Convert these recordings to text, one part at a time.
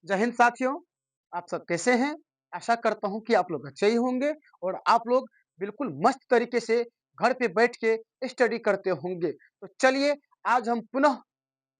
जय हिंद साथियों, आप सब कैसे हैं? आशा करता हूँ कि आप लोग अच्छे ही होंगे और आप लोग बिल्कुल मस्त तरीके से घर पे बैठ के स्टडी करते होंगे। तो चलिए आज हम पुनः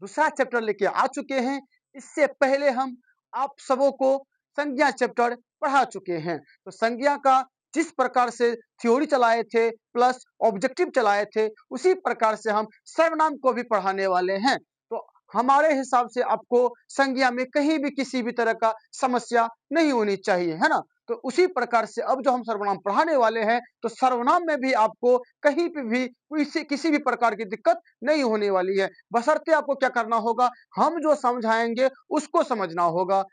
दूसरा चैप्टर लेके आ चुके हैं। इससे पहले हम आप सबों को संज्ञा चैप्टर पढ़ा चुके हैं। तो संज्ञा का जिस प्रकार से थ्योरी चलाए थे प्लस ऑब्जेक्टिव चलाए थे, उसी प्रकार से हम सर्वनाम को भी पढ़ाने वाले हैं। तो हमारे हिसाब से आपको संज्ञा में कहीं भी किसी भी तरह का समस्या नहीं होनी चाहिए, है ना? तो उसी प्रकार से अब जो हम सर्वनाम पढ़ाने वाले हैं, तो सर्वनाम में भी आपको कहीं पे भी किसी भी प्रकार की दिक्कत नहीं होने वाली है। बशर्ते आपको क्या करना होगा, हम जो समझाएँगे उसको समझना होगा।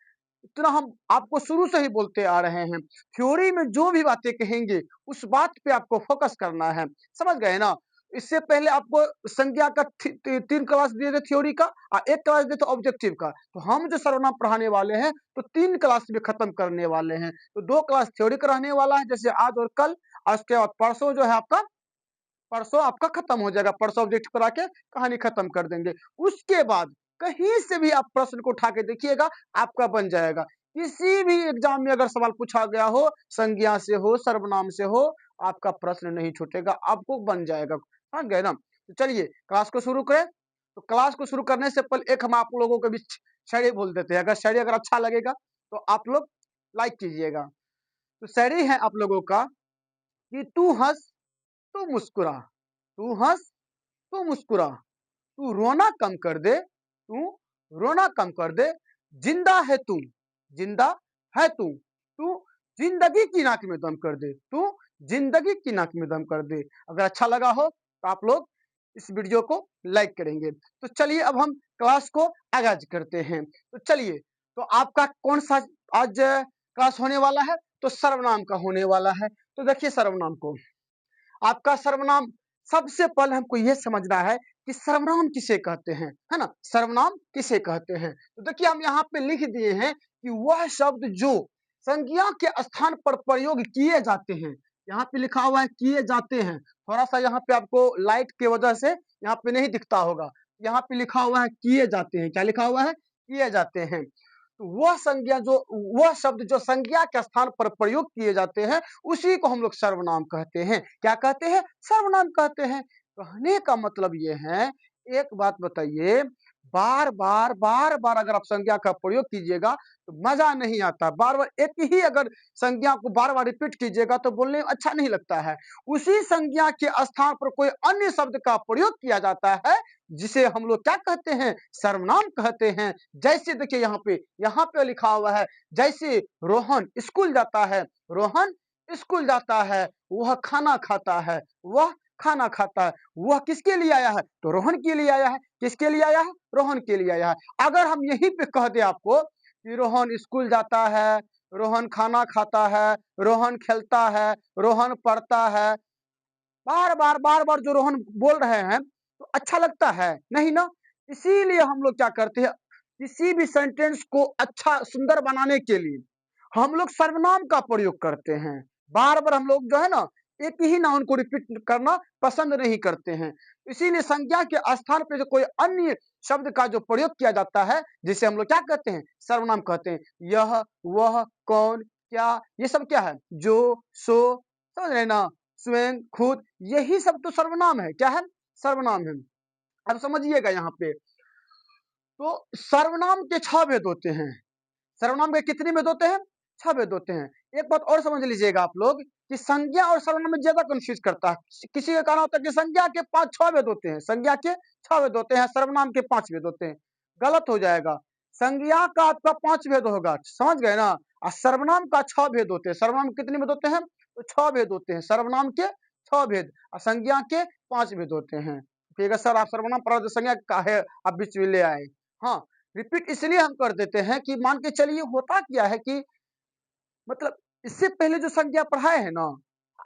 इतना हम आपको शुरू से ही बोलते आ रहे हैं। थ्योरी में जो भी बातें कहेंगे, उस बात पे आपको फ़ोकस करना है। समझ गए ना? इससे पहले आपको संज्ञा का 3 क्लास दिए थे थ्योरी का 1 क्लास दिए थे ऑब्जेक्टिव का। तो हम जो सर्वनाम पढ़ाने वाले हैं, तो 3 क्लास में खत्म करने वाले हैं। तो 2 क्लास थ्योरी का रहने वाला है, जैसे आज और कल। और उसके बाद परसों आपका खत्म हो जाएगा। परसों ऑब्जेक्टिव करा के कहानी खत्म कर देंगे। उसके बाद कहीं से भी आप प्रश्न को उठा के देखिएगा, आपका बन जाएगा। किसी भी एग्जाम में अगर सवाल पूछा गया हो, संज्ञा से हो, सर्वनाम से हो, आपका प्रश्न नहीं छूटेगा, आपको बन जाएगा। समझ गए ना? तो चलिए क्लास को शुरू करें। तो क्लास को शुरू करने से पहले एक हम आप लोगों के बीच शायरी बोल देते हैं। अगर शायरी अगर अच्छा लगेगा तो आप लोग लाइक कीजिएगा। तो शायरी है आप लोगों का कि तू हंस तू मुस्कुरा, तू हंस तू मुस्कुरा, तू रोना कम कर दे, तू रोना कम कर दे, जिंदा है तू, जिंदा है तू, तू जिंदगी की नाक में दम कर दे, तू जिंदगी की नाक में दम कर दे। अगर अच्छा लगा हो तो आप लोग इस वीडियो को लाइक करेंगे। तो चलिए अब हम क्लास को आगाज करते हैं। तो चलिए, तो आपका कौन सा आज क्लास होने वाला है? तो सर्वनाम का होने वाला है। तो देखिए सर्वनाम को, आपका सर्वनाम सबसे पहले हमको यह समझना है कि सर्वनाम किसे कहते हैं, है ना? सर्वनाम किसे कहते हैं? तो देखिए हम यहाँ पे लिख दिए हैं कि वह शब्द जो संज्ञा के स्थान पर प्रयोग किए जाते हैं। यहाँ पे लिखा हुआ है किए जाते हैं। थोड़ा सा यहाँ पे आपको लाइट की वजह से यहाँ पे नहीं दिखता होगा। यहाँ पे लिखा हुआ है किए जाते हैं। क्या लिखा हुआ है? किए जाते हैं। तो वह शब्द जो संज्ञा के स्थान पर प्रयोग किए जाते हैं, उसी को हम लोग सर्वनाम कहते हैं। क्या कहते हैं? सर्वनाम कहते हैं। कहने का मतलब ये है, एक बात बताइए, बार-बार अगर आप संज्ञा का प्रयोग कीजिएगा तो मज़ा नहीं आता। बार-बार एक ही अगर संज्ञा को बार-बार रिपीट कीजिएगा तो बोलने में अच्छा नहीं लगता है। उसी संज्ञा के स्थान पर कोई अन्य शब्द का प्रयोग किया जाता है, जिसे हम लोग क्या कहते हैं? सर्वनाम कहते हैं। जैसे देखिए यहाँ पे लिखा हुआ है, जैसे रोहन स्कूल जाता है, रोहन स्कूल जाता है, वह खाना खाता है, वह खाना खाता है। वह किसके लिए आया है? तो रोहन के लिए आया है। किसके लिए आया है? रोहन के लिए आया है। अगर हम यहीं पे कह दें आपको कि रोहन स्कूल जाता है, रोहन खाना खाता है, रोहन खेलता है, रोहन पढ़ता है, बार-बार जो रोहन बोल रहे हैं, तो अच्छा लगता है? नहीं ना? इसीलिए हम लोग क्या करते हैं, किसी भी सेंटेंस को अच्छा सुंदर बनाने के लिए हम लोग सर्वनाम का प्रयोग करते हैं। बार-बार हम लोग जो है ना, एक ही नाउन को रिपीट करना पसंद नहीं करते हैं। इसीलिए संज्ञा के स्थान पे जो कोई अन्य शब्द का जो प्रयोग किया जाता है, जिसे हम लोग क्या कहते हैं? सर्वनाम कहते हैं। यह, वह, कौन, क्या, ये सब क्या है? जो, सो, समझ रहे हैं ना? स्वयं, खुद, यही सब तो सर्वनाम है। क्या है? सर्वनाम है। अब समझिएगा यहाँ पे, तो सर्वनाम के 6 भेद होते हैं। सर्वनाम के कितने भेद होते हैं? 6 भेद होते हैं। एक बात और समझ लीजिएगा आप लोग कि संज्ञा और सर्वनाम में ज़्यादा कन्फ्यूज़ करता है। किसी का कहना होता है कि संज्ञा के 5-6 भेद होते हैं, संज्ञा के 6 भेद होते हैं, सर्वनाम के 5 भेद होते हैं। गलत हो जाएगा। संज्ञा का आपका 5 भेद होगा, समझ गए ना? और सर्वनाम का 6 भेद होते हैं। सर्वनाम कितने भेद होते हैं? तो 6 भेद होते हैं। सर्वनाम के 6 भेद और संज्ञा के 5 भेद होते हैं। ठीक है सर, आप सर्वनाम पढ़ा तो संज्ञा काहे आप बीच में ले आए? हाँ, रिपीट इसलिए हम कर देते हैं कि मान के चलिए होता क्या है कि मतलब इससे पहले जो संज्ञा पढ़ाए हैं ना,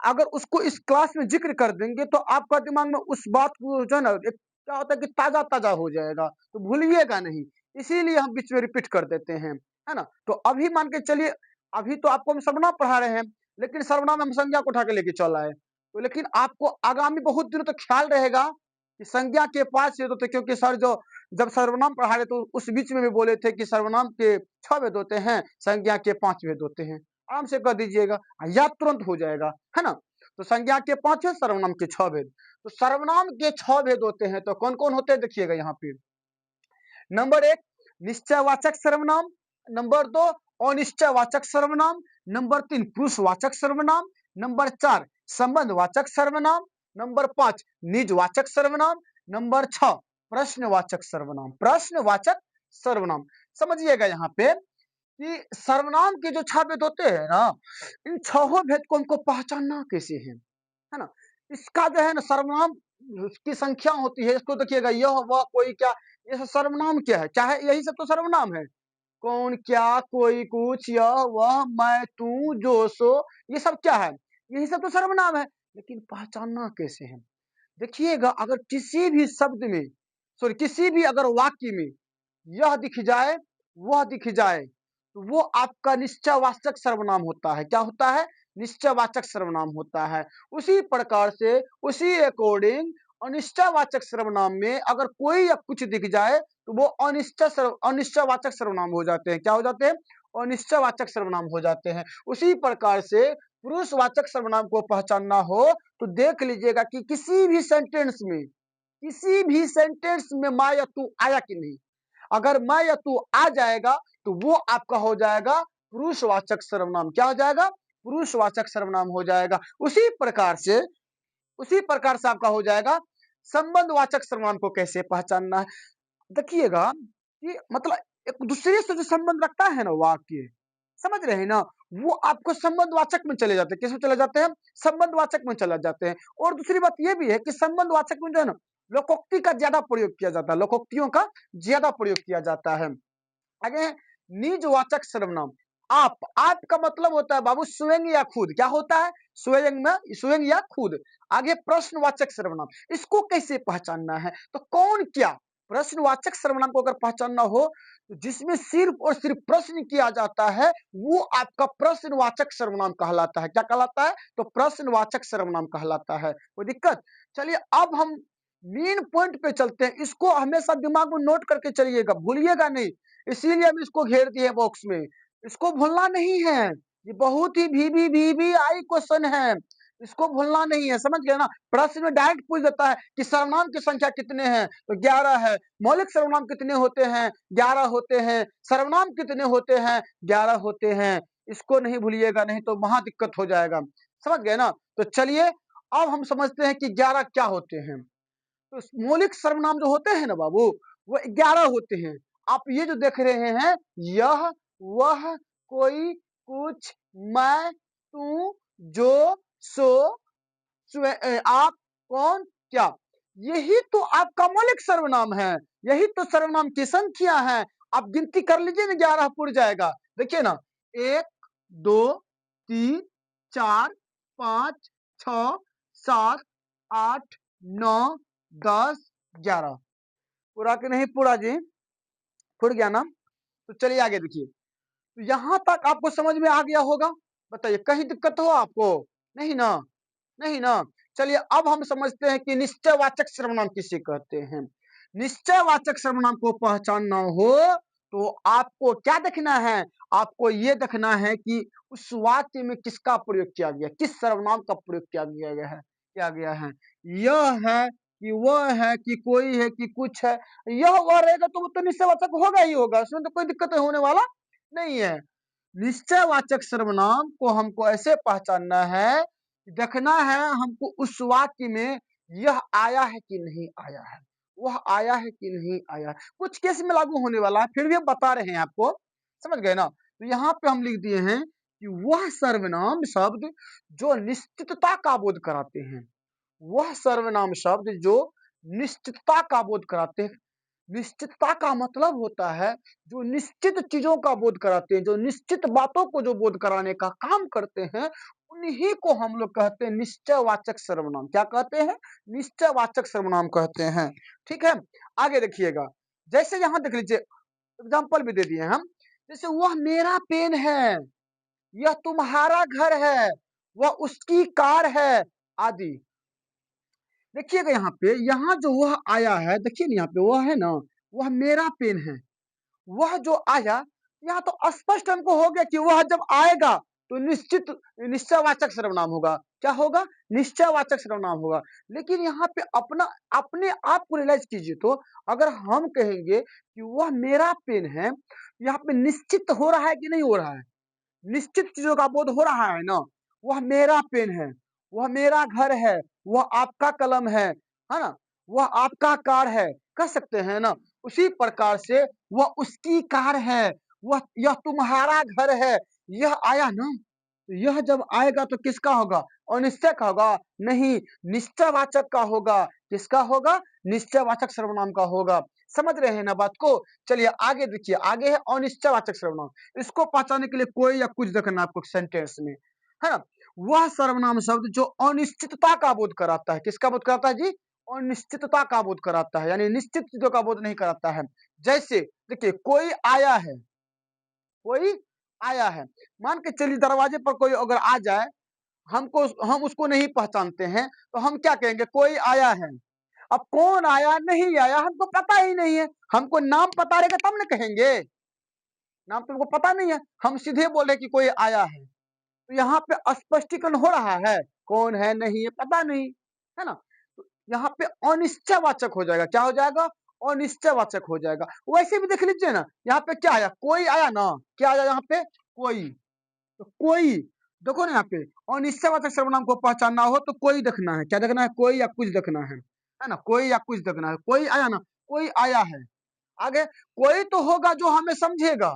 अगर उसको इस क्लास में ज़िक्र कर देंगे तो आपका दिमाग में उस बात को जो है ना, एक क्या होता है कि ताज़ा-ताज़ा हो जाएगा, तो भूलिएगा नहीं। इसीलिए हम बीच में रिपीट कर देते हैं, है ना? तो अभी मान के चलिए, अभी तो आपको हम सर्वनाम पढ़ा रहे हैं, लेकिन सर्वनाम में हम संज्ञा को उठा के लेके चल आए। तो लेकिन आपको आगामी बहुत दिनों तक ख्याल रहेगा कि संज्ञा के 5 भेद होते हैं, क्योंकि सर जो जब सर्वनाम पढ़ा रहे तो उस बीच में भी बोले थे कि सर्वनाम के 6 भेद होते हैं, संज्ञा के 5 भेद होते हैं। आराम से कर दीजिएगा, याद तुरंत हो जाएगा, है ना? तो संज्ञा के 5 भेद, सर्वनाम के 6 भेद। तो सर्वनाम के 6 भेद होते हैं, तो कौन-कौन होते हैं देखिएगा यहाँ पे। नंबर 1 निश्चयवाचक सर्वनाम, नंबर 2 अनिश्चयवाचक सर्वनाम, नंबर 3 पुरुषवाचक सर्वनाम, नंबर 4 संबंधवाचक सर्वनाम, नंबर 5 निजवाचक सर्वनाम, नंबर 6 प्रश्नवाचक सर्वनाम। प्रश्नवाचक सर्वनाम समझिएगा यहाँ पे कि सर्वनाम के जो 6 भेद होते हैं ना, इन छहों भेद को हमको पहचानना कैसे है ना? इसका जो है ना सर्वनाम की संख्या होती है, इसको देखिएगा यह वह कोई क्या, ये सब सर्वनाम क्या है? क्या है? यही सब तो सर्वनाम है। कौन, क्या, कोई, कुछ, यह, वह, मैं, तू, जो, सो, ये सब क्या है? यही सब तो सर्वनाम है। लेकिन पहचानना कैसे है? देखिएगा, अगर किसी भी शब्द में, सॉरी किसी भी अगर वाक्य में यह दिख जाए, वह दिख जाए, तो वो आपका निश्चयवाचक सर्वनाम होता है। क्या होता है? निश्चयवाचक सर्वनाम होता है। उसी प्रकार से, उसी अकॉर्डिंग अनिश्चयवाचक सर्वनाम में अगर कोई या कुछ दिख जाए, तो वो अनिश्चयवाचक सर्वनाम हो जाते हैं। क्या हो जाते हैं? अनिश्चयवाचक सर्वनाम हो जाते हैं। उसी प्रकार से पुरुषवाचक सर्वनाम को पहचानना हो, तो देख लीजिएगा कि किसी भी सेंटेंस में मैं या तू आया कि नहीं। अगर मैं या तू आ जाएगा, तो वो आपका हो जाएगा पुरुषवाचक सर्वनाम। क्या हो जाएगा? पुरुषवाचक सर्वनाम हो जाएगा। उसी प्रकार से आपका हो जाएगा संबंधवाचक सर्वनाम को कैसे पहचानना है। देखिएगा कि मतलब एक दूसरे से जो संबंध रखता है ना वाक्य, समझ रहे हैं ना, वो आपको संबंधवाचक में चले जाते हैं। किसमें चले जाते हैं? संबंधवाचक में चले जाते हैं। और दूसरी बात ये भी है कि संबंधवाचक में जो है ना, लोकोक्ति का ज्यादा प्रयोग किया जाता है, लोकोक्तियों का ज्यादा प्रयोग किया जाता है। आगे है निजवाचक सर्वनाम। आपका मतलब होता है बाबू स्वयं या खुद। क्या होता है? स्वयं या खुद। आगे प्रश्नवाचक सर्वनाम, इसको कैसे पहचानना है? तो कौन क्या, प्रश्नवाचक सर्वनाम को अगर पहचानना हो, तो जिसमें सिर्फ और सिर्फ प्रश्न किया जाता है, वो आपका प्रश्नवाचक सर्वनाम कहलाता है। क्या कहलाता है? तो प्रश्नवाचक सर्वनाम कहलाता है। कोई दिक्कत? चलिए अब हम मेन पॉइंट पे चलते हैं। इसको हमेशा दिमाग में नोट करके चलिएगा, भूलिएगा नहीं। इसीलिए हम इसको घेर दिए बॉक्स में। इसको भूलना नहीं है। ये बहुत ही VVVVI क्वेश्चन है। इसको भूलना नहीं है, समझ गए ना? प्रश्न में डायरेक्ट पूछ देता है कि सर्वनाम की संख्या कितने हैं, तो 11 है। मौलिक सर्वनाम कितने होते हैं? 11 होते हैं। सर्वनाम कितने होते हैं? 11 होते हैं। इसको नहीं भूलिएगा, नहीं तो महा दिक्कत हो जाएगा। समझ गए ना? तो चलिए अब हम समझते हैं कि 11 क्या होते हैं। तो मौलिक सर्वनाम जो होते हैं ना बाबू, वो 11 होते हैं। आप ये जो देख रहे हैं, यह, वह, कोई, कुछ, मैं, तू, जो, सो, आप, कौन, क्या, यही तो आपका मौलिक सर्वनाम है। यही तो सर्वनाम की संख्या है। आप गिनती कर लीजिए ना, 11 पुर जाएगा। देखिए ना, 1 2 3 4 5 6 7 8 9 10 11 पूरा कि नहीं पूरा जी? पुर गया ना? तो चलिए आगे देखिए। तो यहां तक आपको समझ में आ गया होगा? बताइए कहीं दिक्कत हो आपको? नहीं ना? नहीं ना? चलिए अब हम समझते हैं कि निश्चयवाचक सर्वनाम किसे कहते हैं। निश्चयवाचक सर्वनाम को पहचानना हो, तो आपको क्या देखना है? आपको ये देखना है कि उस वाक्य में किसका प्रयोग किया गया, किस सर्वनाम का प्रयोग किया गया है। यह है कि वह है कि कोई है कि कुछ है, यह वह रहेगा तो वो तो निश्चयवाचक होगा ही होगा, उसमें तो कोई दिक्कत होने वाला नहीं है। निश्चयवाचक सर्वनाम को हमको ऐसे पहचानना है, देखना है हमको उस वाक्य में यह आया है कि नहीं आया है, वह आया है कि नहीं आया है। कुछ केस में लागू होने वाला है, फिर भी हम बता रहे हैं आपको। समझ गए ना? तो यहाँ पे हम लिख दिए हैं कि वह सर्वनाम शब्द जो निश्चितता का बोध कराते हैं। वह सर्वनाम शब्द जो निश्चितता का बोध कराते हैं। निश्चितता का मतलब होता है जो निश्चित चीजों का बोध कराते हैं, जो निश्चित बातों को जो बोध कराने का काम करते हैं, उन्हीं को हम लोग कहते हैं निश्चयवाचक सर्वनाम। क्या कहते हैं? निश्चयवाचक सर्वनाम कहते हैं। ठीक है, आगे देखिएगा। जैसे यहां देख लीजिए, एग्जाम्पल भी दे दिए हम। जैसे वह मेरा पेन है, यह तुम्हारा घर है, वह उसकी कार है, आदि। देखिएगा यहाँ पे, यहाँ जो वह आया है, देखिए ना यहाँ पे वह है ना, वह मेरा पेन है। वह जो आया, यहाँ तो स्पष्ट हमको हो गया कि वह जब आएगा तो निश्चित निश्चयवाचक सर्वनाम होगा। क्या होगा? निश्चयवाचक सर्वनाम होगा। लेकिन यहाँ पे अपना अपने आप को रियलाइज कीजिए, तो अगर हम कहेंगे कि वह मेरा पेन है, यहाँ पे निश्चित हो रहा है कि नहीं हो रहा है? निश्चित चीजों का बोध हो रहा है ना। वह मेरा पेन है, वह मेरा घर है, वह आपका कलम है ना, वह आपका कार है, कह सकते हैं ना। उसी प्रकार से वह उसकी कार है, वह यह तुम्हारा घर है। यह आया ना, तो यह जब आएगा तो किसका होगा? अनिश्चय का होगा? नहीं, निश्चयवाचक का होगा। किसका होगा? निश्चयवाचक सर्वनाम का होगा। समझ रहे हैं ना बात को? चलिए आगे देखिए, आगे है अनिश्चयवाचक सर्वनाम। इसको पहचानने के लिए कोई या कुछ देखना आपको सेंटेंस में, है ना। वह सर्वनाम शब्द जो अनिश्चितता का बोध कराता है। किसका बोध कराता है जी? अनिश्चितता का बोध कराता है, यानी निश्चित चीजों का बोध नहीं कराता है। जैसे देखिए, कोई आया है, कोई आया है। मान के चलिए दरवाजे पर कोई अगर आ जाए, हम उसको नहीं पहचानते हैं, तो हम क्या कहेंगे? कोई आया है। अब कौन आया नहीं आया हमको पता ही नहीं है। हमको नाम पता रहेगा तब ना कहेंगे। नाम तुमको पता नहीं है, हम सीधे बोले कि कोई आया है। तो यहाँ पे स्पष्टीकरण हो रहा है, कौन है नहीं है पता नहीं, है ना। तो यहाँ पे अनिश्चयवाचक हो जाएगा। क्या हो जाएगा? अनिश्चयवाचक हो जाएगा। वैसे भी देख लीजिए ना, यहाँ पे क्या आया? कोई आया ना। क्या आया यहाँ पे? कोई। तो कोई, देखो ना यहाँ पे अनिश्चयवाचक सर्वनाम को पहचानना हो तो कोई देखना है। क्या देखना है? कोई या कुछ देखना है ना। कोई या कुछ देखना है। कोई आया ना, कोई आया है। आगे कोई तो होगा जो हमें समझेगा।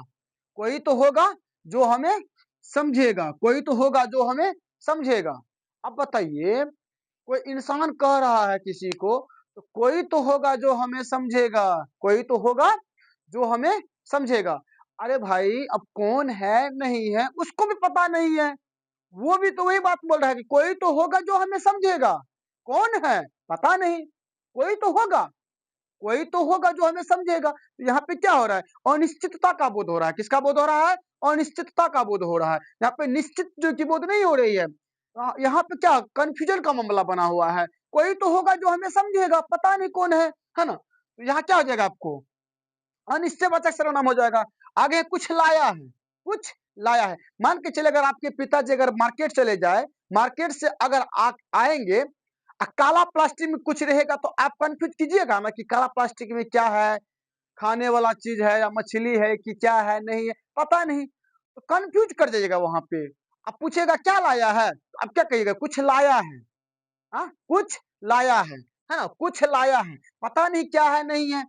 कोई तो होगा जो हमें समझेगा। कोई तो होगा जो हमें समझेगा। अब बताइए, कोई इंसान कह रहा है किसी को, तो कोई तो होगा जो हमें समझेगा। कोई तो होगा जो हमें समझेगा। अरे भाई, अब कौन है नहीं है उसको भी पता नहीं है। वो भी तो वही बात बोल रहा है कि कोई तो होगा जो हमें समझेगा। कौन है? पता नहीं। कोई तो होगा, कोई तो होगा जो हमें समझेगा। तो यहाँ पे क्या हो रहा है? अनिश्चितता का बोध हो रहा है। किसका बोध हो रहा है? अनिश्चितता का बोध हो रहा है। यहाँ पे निश्चित जो की बोध नहीं हो रही है। यहाँ पे क्या कंफ्यूजन का मामला बना हुआ है। कोई तो होगा जो हमें समझेगा, पता नहीं कौन है ना। तो यहाँ क्या हो जाएगा आपको? अनिश्चयवाचक सर्वनाम हो जाएगा। आगे कुछ लाया है, कुछ लाया है। मान के चले अगर आपके पिताजी अगर मार्केट चले जाए, मार्केट से अगर आएंगे, काला प्लास्टिक में कुछ रहेगा तो आप कंफ्यूज कीजिएगा ना कि काला प्लास्टिक में क्या है, खाने वाला चीज है या मछली है कि क्या है, नहीं है पता नहीं, तो कंफ्यूज कर जाइएगा वहां पे। अब पूछेगा क्या लाया है, तो आप क्या कहिएगा? कुछ लाया है। हाँ, कुछ लाया है ना। कुछ लाया है, पता नहीं क्या है नहीं है।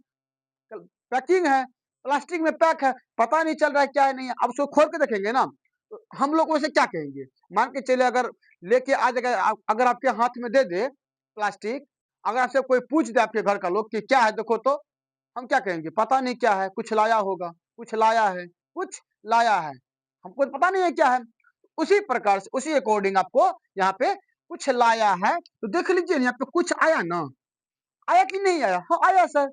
पैकिंग है, प्लास्टिक में पैक है, पता नहीं चल रहा है क्या है नहीं है। अब उसको खोल के देखेंगे ना, तो हम लोग वैसे क्या कहेंगे? मान के चले अगर लेके आ जाएगा, अगर आपके हाथ में दे दे प्लास्टिक, अगर आपसे कोई पूछ दे आपके घर का लोग कि क्या है देखो, तो हम क्या कहेंगे? पता नहीं क्या है, कुछ लाया होगा, कुछ लाया है, कुछ लाया है, हमको पता नहीं है क्या है। उसी प्रकार से उसी अकॉर्डिंग आपको यहाँ पे कुछ लाया है, तो देख लीजिए यहाँ पे कुछ आया ना। आया कि नहीं आया? हाँ आया सर।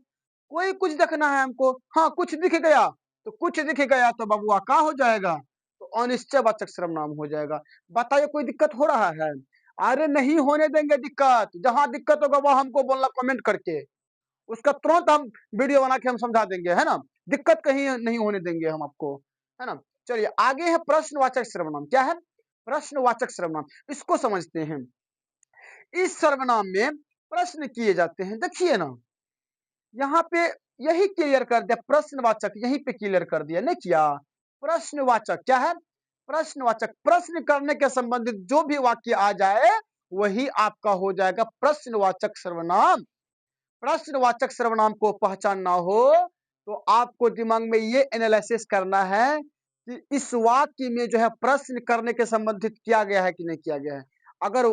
कोई कुछ देखना है हमको, हाँ कुछ दिख गया, तो कुछ दिख गया तो बबुआ का हो जाएगा? तो अनिश्चयवाचक सर्वनाम हो जाएगा। बताइए कोई दिक्कत हो रहा है? अरे नहीं होने देंगे दिक्कत। जहां दिक्कत होगा वह हमको बोलना कमेंट करके, उसका तुरंत हम वीडियो बना के हम समझा देंगे, है ना। दिक्कत कहीं नहीं होने देंगे हम आपको, है ना। चलिए आगे है प्रश्नवाचक सर्वनाम। क्या है? प्रश्नवाचक सर्वनाम। इसको समझते हैं। इस सर्वनाम में प्रश्न किए जाते हैं। देखिए ना, यहाँ पे यही क्लियर कर दिया, प्रश्नवाचक यहीं पे क्लियर कर दिया नहीं किया? प्रश्नवाचक क्या है? प्रश्नवाचक, प्रश्न करने के संबंधित जो भी वाक्य आ जाए वही आपका हो जाएगा प्रश्नवाचक सर्वनाम। प्रश्नवाचक सर्वनाम को पहचानना हो तो आपको दिमाग में ये एनालिसिस करना है कि इस वाक्य में जो है प्रश्न करने के संबंधित किया गया है कि नहीं किया गया है। अगर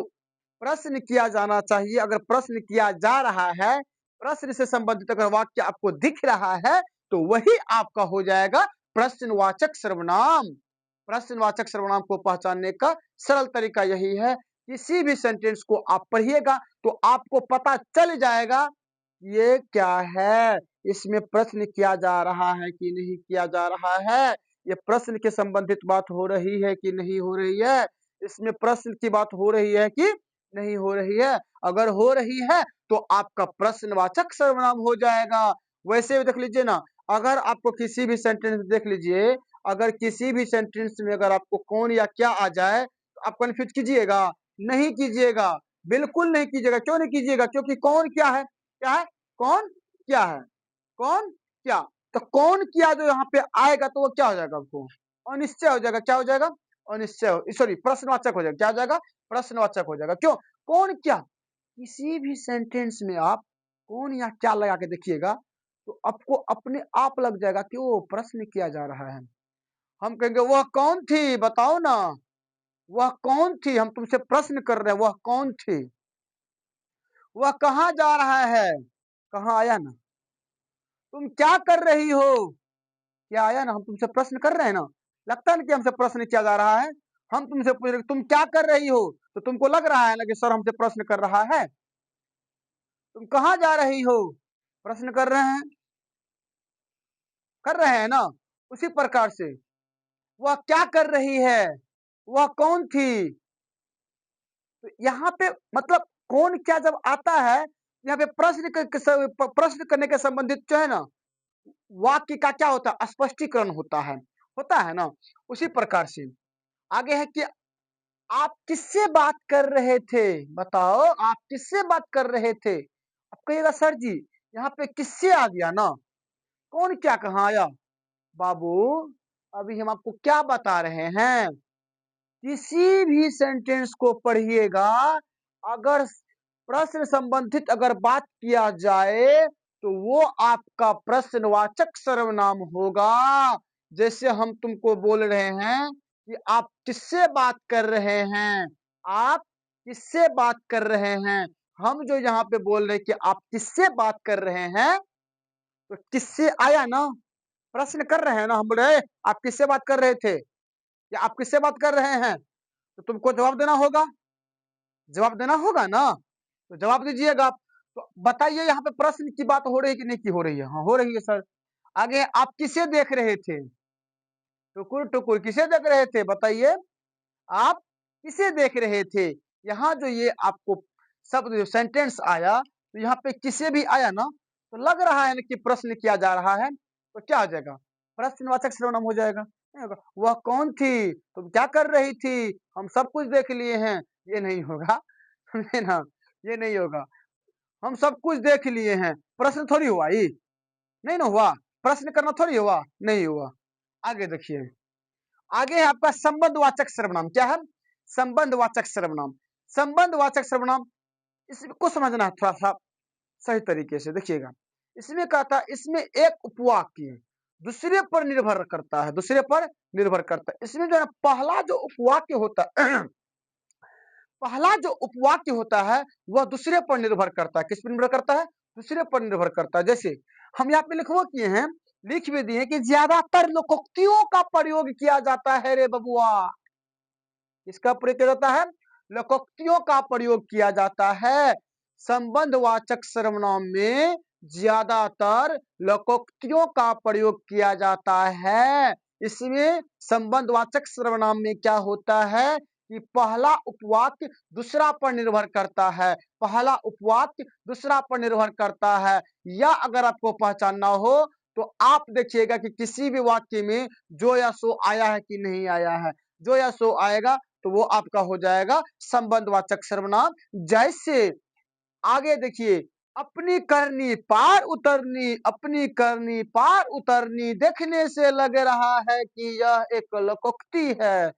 प्रश्न किया जाना चाहिए, अगर प्रश्न किया जा रहा है, प्रश्न से संबंधित अगर वाक्य आपको दिख रहा है, तो वही आपका हो जाएगा प्रश्नवाचक सर्वनाम। प्रश्नवाचक सर्वनाम को पहचानने का सरल तरीका यही है, किसी भी सेंटेंस को आप पढ़िएगा तो आपको पता चल जाएगा ये क्या है, इसमें प्रश्न किया जा रहा है कि नहीं किया जा रहा है, ये प्रश्न के संबंधित बात हो रही है कि नहीं हो रही है, इसमें प्रश्न की बात हो रही है कि नहीं हो रही है। अगर हो रही है तो आपका प्रश्नवाचक सर्वनाम हो जाएगा। वैसे देख लीजिए ना, अगर आपको किसी भी सेंटेंस में देख लीजिए, अगर किसी भी सेंटेंस में अगर आपको कौन या क्या आ जाए, तो आप कन्फ्यूज़ कीजिएगा? नहीं कीजिएगा, बिल्कुल नहीं कीजिएगा। क्यों नहीं कीजिएगा? क्योंकि कौन क्या है? क्या है? कौन क्या है? कौन क्या? तो कौन क्या जो यहाँ पे आएगा तो वो क्या हो जाएगा आपको? अनिश्चय हो जाएगा। क्या हो जाएगा? अनिश्चय सॉरी प्रश्नवाचक हो जाएगा। क्या हो जाएगा? प्रश्नवाचक हो जाएगा। क्यों? कौन क्या? किसी भी सेंटेंस में आप कौन या क्या लगा के देखिएगा, तो आपको अपने आप लग जाएगा कि वो प्रश्न किया जा रहा है। हम कहेंगे वह कौन थी? बताओ ना, वह कौन थी? हम तुमसे प्रश्न कर रहे हैं, वह कौन थी? वह कहाँ जा रहा है? कहाँ आया ना? तुम क्या कर रही हो? क्या आया ना? हम तुमसे प्रश्न कर रहे हैं ना, लगता है ना कि हमसे प्रश्न किया जा रहा है। हम तुमसे पूछ रहे तुम क्या कर रही हो, तो तुमको लग रहा है ना कि सर हमसे प्रश्न कर रहा है। तुम कहाँ जा रही हो? प्रश्न कर रहे हैं ना। उसी प्रकार से वह क्या कर रही है? वह कौन थी? तो यहाँ पे मतलब कौन क्या जब आता है, यहाँ पे प्रश्न करने के संबंधित जो है ना, वाक्य का क्या होता है? स्पष्टीकरण होता है ना। उसी प्रकार से आगे है कि आप किससे बात कर रहे थे? बताओ, आप किससे बात कर रहे थे? आप कहिएगा सर जी यहाँ पे किससे आ गया ना, कौन क्या कहाँ आया? बाबू, अभी हम आपको क्या बता रहे हैं? किसी भी सेंटेंस को पढ़िएगा, अगर प्रश्न संबंधित अगर बात किया जाए, तो वो आपका प्रश्नवाचक सर्वनाम होगा। जैसे हम तुमको बोल रहे हैं कि आप किससे बात कर रहे हैं? आप किससे बात कर रहे हैं? हम जो यहाँ पे बोल रहे हैं कि आप किससे बात कर रहे हैं, तो किससे आया ना, प्रश्न कर रहे हैं ना, हम बोल रहे आप किससे बात कर रहे थे या आप किससे बात कर रहे हैं, तो तुमको जवाब देना होगा ना। तो जवाब दीजिएगा आप। तो बताइए यहाँ पे प्रश्न की बात हो रही है कि नहीं की हो रही है? हाँ हो रही है सर। आगे आप किसे देख रहे थे? टुकुर टुकुर किसे देख रहे थे? बताइए, आप किसे देख रहे थे? यहाँ जो ये आपको शब्द जो सेंटेंस आया, तो यहाँ पे किसे भी आया ना, तो लग रहा है ना कि प्रश्न किया जा रहा है, तो क्या हो जाएगा? प्रश्नवाचक सर्वनाम हो जाएगा। नहीं होगा वह कौन थी? तुम क्या कर रही थी? हम सब कुछ देख लिए हैं। ये नहीं होगा समझे ना, ये नहीं होगा। हम सब कुछ देख लिए हैं, प्रश्न थोड़ी हुआ ये, नहीं ना हुआ। प्रश्न करना थोड़ी हुआ, नहीं हुआ। आगे देखिए, आगे है आपका संबंधवाचक सर्वनाम। क्या है? संबंधवाचक सर्वनाम। संबंधवाचक सर्वनाम इसको समझना है थोड़ा सा सही तरीके से। देखिएगा, इसमें क्या था, इसमें एक उपवाक्य दूसरे पर निर्भर करता है, दूसरे पर निर्भर करता है। इसमें जो है पहला जो उपवाक्य होता है पहला जो उपवाक्य होता है वह दूसरे पर निर्भर करता है। किस पर निर्भर करता है? दूसरे पर निर्भर करता है। जैसे हम यहाँ पे लिखवा किए हैं, लिख भी दिए कि ज्यादातर लोकोक्तियों का प्रयोग किया जाता है रे बबुआ। किसका प्रयोग किया जाता है? लोकोक्तियों का प्रयोग किया जाता है। संबंधवाचक सर्वनाम में ज्यादातर लोकोक्तियों का प्रयोग किया जाता है। इसमें संबंधवाचक सर्वनाम में क्या होता है कि पहला उपवाक्य दूसरा पर निर्भर करता है। पहला उपवाक्य दूसरा पर निर्भर करता है। या अगर आपको पहचानना हो तो आप देखिएगा कि किसी भी वाक्य में जो या सो आया है कि नहीं आया है। जो या सो आएगा तो वो आपका हो जाएगा संबंधवाचक सर्वनाम। जैसे आगे देखिए, अपनी करनी पार उतरनी, अपनी करनी पार उतरनी देखने से लग रहा है कि यह एक लोकोक्ति है।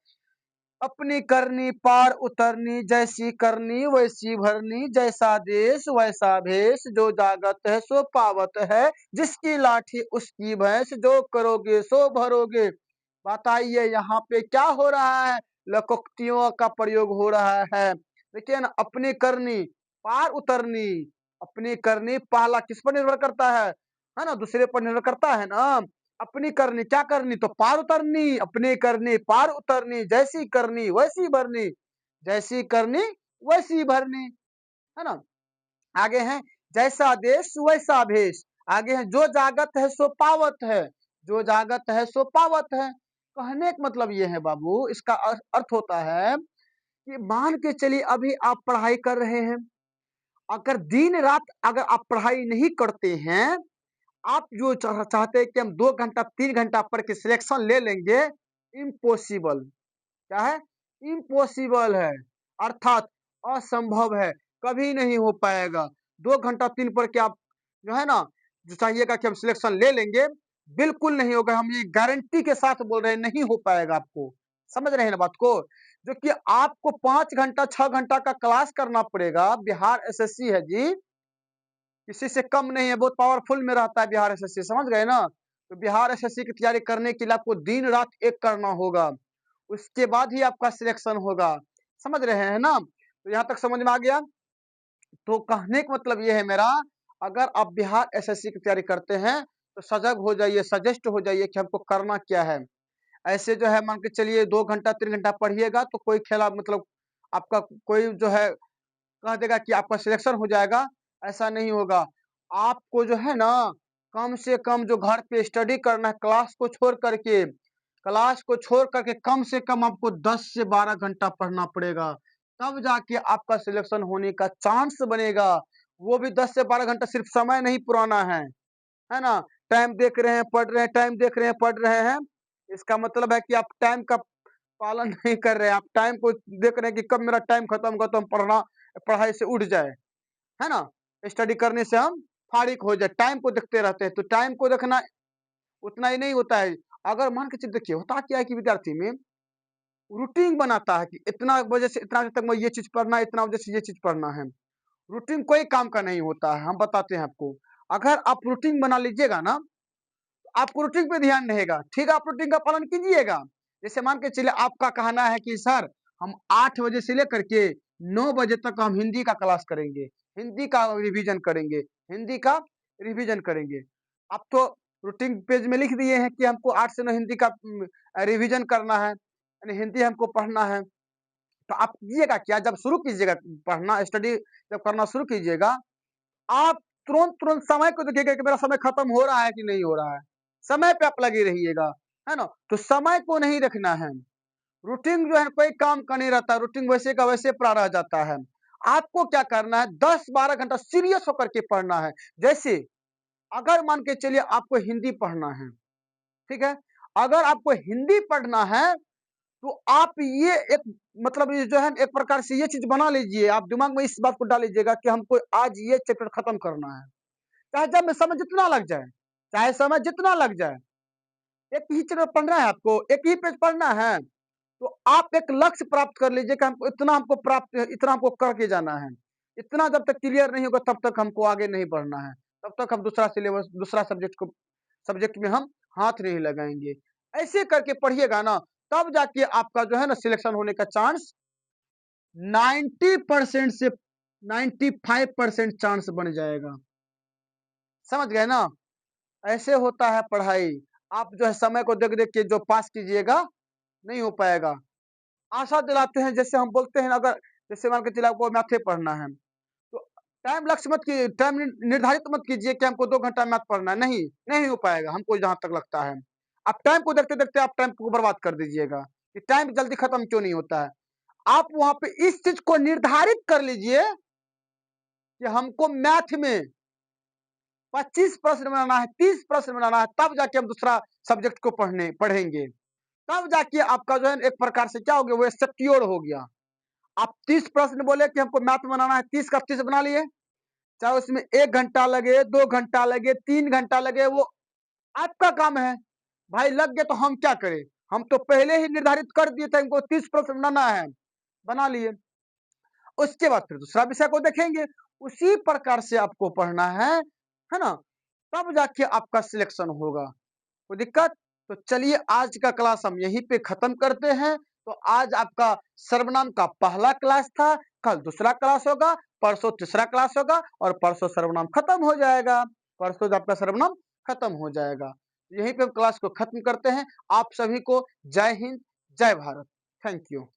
अपनी करनी पार उतरनी, जैसी करनी वैसी भरनी, जैसा देश वैसा भेष, जो जागत है सो पावत है, जिसकी लाठी उसकी भैंस, जो करोगे सो भरोगे। बताइए यहाँ पे क्या हो रहा है? लोकोक्तियों का प्रयोग हो रहा है। देखिए ना, अपनी करनी पार उतरनी, अपनी करनी पहला किस पर निर्भर करता है ना, दूसरे पर निर्भर करता है ना। अपनी करनी क्या करनी, तो पार उतरनी, अपनी करनी पार उतरनी, जैसी करनी वैसी भरनी, जैसी करनी वैसी भरनी, है ना। आगे है जैसा देश वैसा भेष। आगे है जो जागत है सो पावत है, जो जागत है सो पावत है। कहने का मतलब ये है बाबू, इसका अर्थ होता है कि मान के चलिए अभी आप पढ़ाई कर रहे हैं, अगर दिन रात अगर आप पढ़ाई नहीं करते हैं, आप जो चाहते हैं कि हम 2 घंटा 3 घंटा पढ़ के सिलेक्शन ले लेंगे, इम्पॉसिबल। क्या है? इम्पॉसिबल है, अर्थात असंभव है, कभी नहीं हो पाएगा। 2 घंटा 3 पढ़ के आप जो है ना, जो चाहिएगा कि हम सिलेक्शन ले लेंगे, बिल्कुल नहीं होगा। हम ये गारंटी के साथ बोल रहे हैं, नहीं हो पाएगा आपको। समझ रहे हैं ना बात को? जो कि आपको 5 घंटा 6 घंटा का क्लास करना पड़ेगा। बिहार एसएससी है जी, किसी से कम नहीं है, बहुत पावरफुल में रहता है बिहार एसएससी, समझ गए ना? तो बिहार एसएससी की तैयारी करने के लिए आपको दिन-रात एक करना होगा। उसके बाद ही आपका सिलेक्शन होगा। समझ रहे हैं ना? तो यहाँ तक समझ में आ गया? तो कहने का मतलब ये है मेरा, अगर आप बिहार एसएससी की तैयारी करते हैं, तो सजग हो जाइए, सजेस्ट हो जाइए कि हमको करना क्या है। ऐसे जो है मान के चलिए 2 घंटा 3 घंटा पढ़िएगा तो कोई खेला मतलब आपका कोई जो है कह देगा कि आपका सिलेक्शन हो जाएगा, ऐसा नहीं होगा। आपको जो है ना, कम से कम जो घर पे स्टडी करना है क्लास को छोड़ करके कम से कम आपको 10 से 12 घंटा पढ़ना पड़ेगा। तब जाके आपका सिलेक्शन होने का चांस बनेगा। वो भी 10 से 12 घंटा सिर्फ समय नहीं पुराना है ना? टाइम देख रहे हैं, पढ़ रहे हैं, टाइम देख रहे हैं, पढ़ रहे हैं। इसका मतलब है कि आप टाइम का पालन नहीं कर रहे हैं। आप टाइम को देख रहे हैं कि कब मेरा टाइम खत्म होगा तो हम पढ़ाई से उठ जाए, है ना? स्टडी करने से हम फारिग हो जाए, टाइम को देखते रहते हैं। तो टाइम को देखना उतना ही नहीं होता है। अगर मान के चलिए देखिए होता क्या है कि विद्यार्थी में रूटीन बनाता है कि इतना बजे से इतना बजे तक मैं ये चीज़ पढ़ना है, इतना बजे से ये चीज़ पढ़ना है। रूटीन कोई काम का नहीं होता है, हम बताते हैं आपको। अगर आप रूटीन बना लीजिएगा ना, आपको रूटीन पे ध्यान रहेगा, ठीक है? आप रूटीन का पालन कीजिएगा। जैसे मान के चलिए आपका कहना है कि सर हम 8 बजे से लेकर के 9 बजे तक हम हिंदी का क्लास करेंगे, हिंदी का रिवीजन करेंगे, हिंदी का रिवीजन करेंगे। आप तो रूटीन पेज में लिख दिए हैं कि हमको 8 से 9 हिंदी का रिवीजन करना है, यानी हिंदी हमको पढ़ना है। तो आप कीजिएगा क्या, जब शुरू कीजिएगा पढ़ना स्टडी जब करना शुरू कीजिएगा, आप तुरंत-तुरंत समय को देखिएगा कि मेरा समय खत्म हो रहा है कि नहीं हो रहा है। समय पे आप लगे रहिएगा, है ना? तो समय को नहीं रखना है। रूटीन जो है कोई काम का नहीं रहता, रूटीन वैसे का वैसे पड़ा रह जाता है। आपको क्या करना है 10-12 घंटा सीरियस होकर के पढ़ना है। जैसे अगर मान के चलिए आपको हिंदी पढ़ना है, ठीक है? अगर आपको हिंदी पढ़ना है तो आप ये एक मतलब ये जो है एक प्रकार से ये चीज़ बना लीजिए, आप दिमाग में इस बात को डाल लीजिएगा कि हमको आज ये चैप्टर खत्म करना है। चाहे जब में समय जितना लग जाए, चाहे समय जितना लग जाए, एक ही चैप्टर पढ़ना है आपको, एक ही पेज पढ़ना है, तो आप एक लक्ष्य प्राप्त कर लीजिए कि हमको इतना हमको करके जाना है। इतना जब तक क्लियर नहीं होगा तब तक हमको आगे नहीं बढ़ना है। तब तक हम दूसरा सिलेबस दूसरा सब्जेक्ट में हम हाथ नहीं लगाएँगे। ऐसे करके पढ़िएगा ना, तब जाके आपका जो है ना सिलेक्शन होने का चांस 90% से 95% चांस बन जाएगा। समझ गए ना? ऐसे होता है पढ़ाई। आप जो है समय को देख-देख के जो पास कीजिएगा, नहीं हो पाएगा। आशा दिलाते हैं जैसे हम बोलते हैं ना अगर जैसे मान के चलिए आपको मैथे पढ़ना है, तो टाइम निर्धारित मत कीजिए कि हमको 2 घंटा मैथ पढ़ना है, नहीं, नहीं हो पाएगा हमको जहाँ तक लगता है। आप टाइम को देखते-देखते आप टाइम को बर्बाद कर दीजिएगा, कि टाइम जल्दी खत्म क्यों नहीं होता है। आप वहाँ पे इस चीज़ को निर्धारित कर लीजिए कि हमको मैथ में 25 प्रश्न बनाना है, 30 प्रश्न बनाना है, तब जाके हम दूसरा सब्जेक्ट को पढ़ेंगे। तब जाके आपका जो है एक प्रकार से क्या हो गया, वो सिक्योर हो गया। आप 30 प्रश्न बोले कि हमको मैथ बनाना है, 30 का 30 बना लिए, चाहे उसमें 1 घंटा लगे, 2 घंटा लगे, 3 घंटा लगे, वो आपका काम है। भाई लग गए तो हम क्या करें? हम तो पहले ही निर्धारित कर दिए थे हमको 30 प्रश्न बनाना है, बना लिए। उसके बाद फिर दूसरा विषय को देखेंगे, उसी प्रकार से आपको पढ़ना है ना? तब जाके आपका सिलेक्शन होगा। कोई दिक्कत? तो चलिए आज का क्लास हम यहीं पे खत्म करते हैं। तो आज आपका सर्वनाम का पहला क्लास था, कल दूसरा क्लास होगा, परसों तीसरा क्लास होगा और परसों सर्वनाम खत्म हो जाएगा। परसों आपका सर्वनाम खत्म हो जाएगा। यहीं पे हम क्लास को खत्म करते हैं। आप सभी को जय हिंद, जय भारत। Thank you.